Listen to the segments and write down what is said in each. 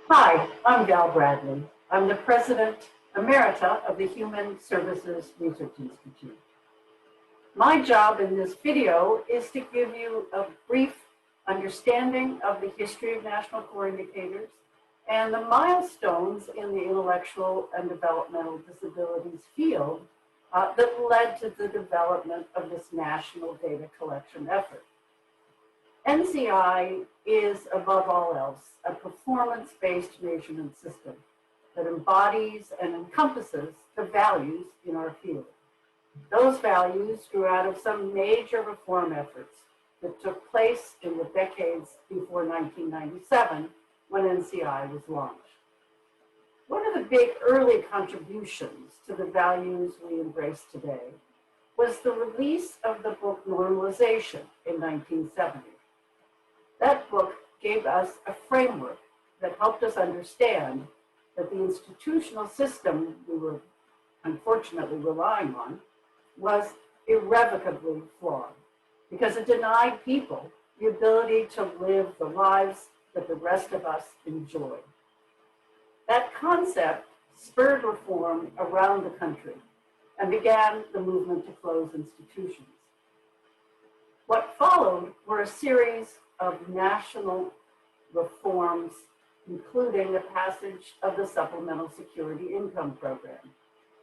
Hi, I'm Val Bradley. I'm the President Emerita of the Human Services Research Institute. My job in this video is to give you a brief understanding of the history of national core indicators and the milestones in the intellectual and developmental disabilities field that led to the development of this national data collection effort. NCI is, above all else, a performance-based measurement system that embodies and encompasses the values in our field. Those values grew out of some major reform efforts that took place in the decades before 1997, when NCI was launched. One of the big early contributions to the values we embrace today was the release of the book Normalization in 1970. That book gave us a framework that helped us understand that the institutional system we were unfortunately relying on was irrevocably flawed because it denied people the ability to live the lives that the rest of us enjoy. That concept spurred reform around the country and began the movement to close institutions. What followed were a series of national reforms, including the passage of the Supplemental Security Income Program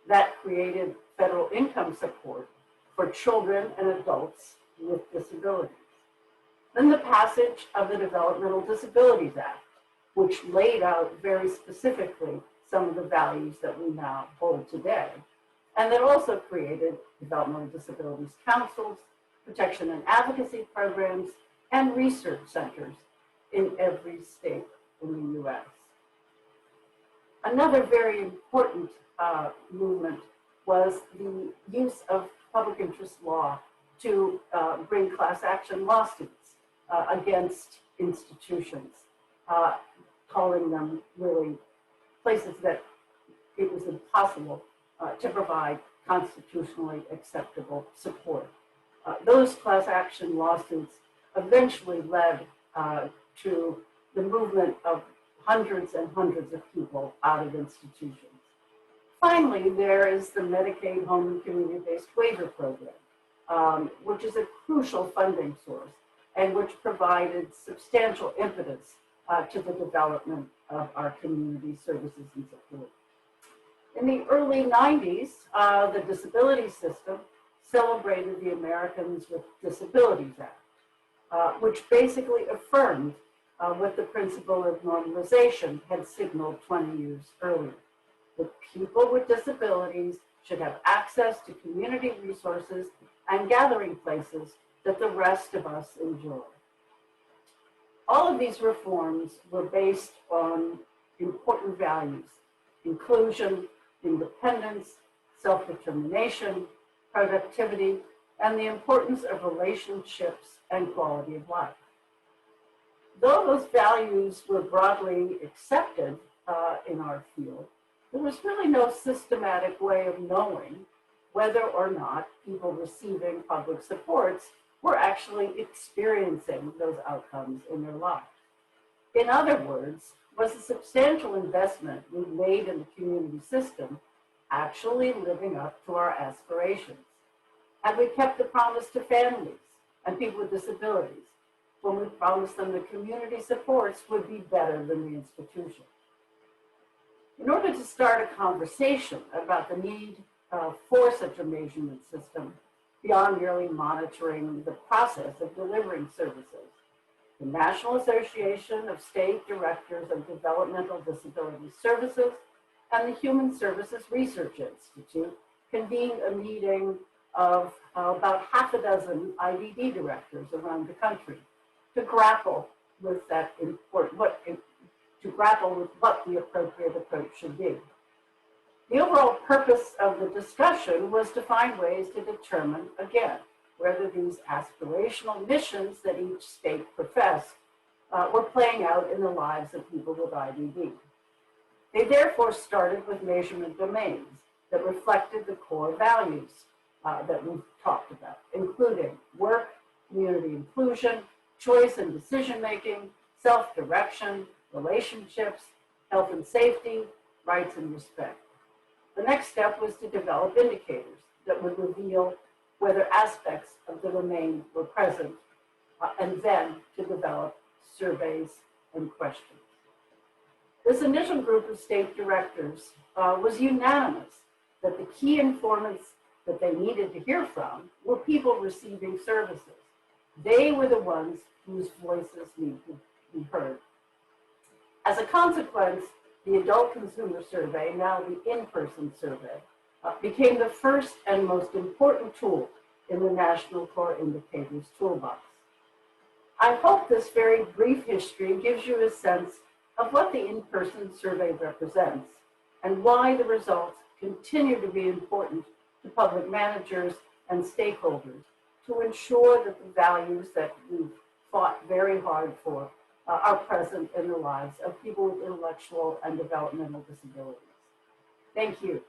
that created federal income support for children and adults with disabilities. Then the passage of the Developmental Disabilities Act, which laid out very specifically some of the values that we now hold today, and that also created developmental disabilities councils, protection and advocacy programs, and research centers in every state in the U.S. Another very important movement was the use of public interest law to bring class action lawsuits against institutions, calling them really places that it was impossible to provide constitutionally acceptable support. Those class action lawsuits eventually led to the movement of hundreds and hundreds of people out of institutions. Finally, there is the Medicaid Home and Community-Based Waiver Program, which is a crucial funding source and which provided substantial impetus to the development of our community services and support. In the early 90s, the disability system celebrated the Americans with Disabilities Act, which basically affirmed what the principle of normalization had signaled 20 years earlier, that people with disabilities should have access to community resources and gathering places that the rest of us enjoy. All of these reforms were based on important values: inclusion, independence, self-determination, productivity, and the importance of relationships and quality of life. Though those values were broadly accepted in our field, there was really no systematic way of knowing whether or not people receiving public supports were actually experiencing those outcomes in their lives. In other words, was the substantial investment we made in the community system actually living up to our aspirations? Had we kept the promise to families and people with disabilities when we promised them the community supports would be better than the institution? In order to start a conversation about the need for such a measurement system, beyond merely monitoring the process of delivering services, the National Association of State Directors of Developmental Disability Services and the Human Services Research Institute convened a meeting of about half a dozen IDD directors around the country to grapple with that what the appropriate approach should be. The overall purpose of the discussion was to find ways to determine, again, whether these aspirational missions that each state professed were playing out in the lives of people with IDD. They therefore started with measurement domains that reflected the core values that we've talked about, including work, community inclusion, choice and decision-making, self-direction, relationships, health and safety, rights and respect. The next step was to develop indicators that would reveal whether aspects of the domain were present, and then to develop surveys and questions. This initial group of state directors was unanimous that the key informants that they needed to hear from were people receiving services. They were the ones whose voices need to be heard. As a consequence, the Adult Consumer Survey, now the in-person survey, became the first and most important tool in the National Core Indicators Toolbox. I hope this very brief history gives you a sense of what the in-person survey represents and why the results continue to be important to public managers and stakeholders to ensure that the values that we've fought very hard for are present in the lives of people with intellectual and developmental disabilities. Thank you.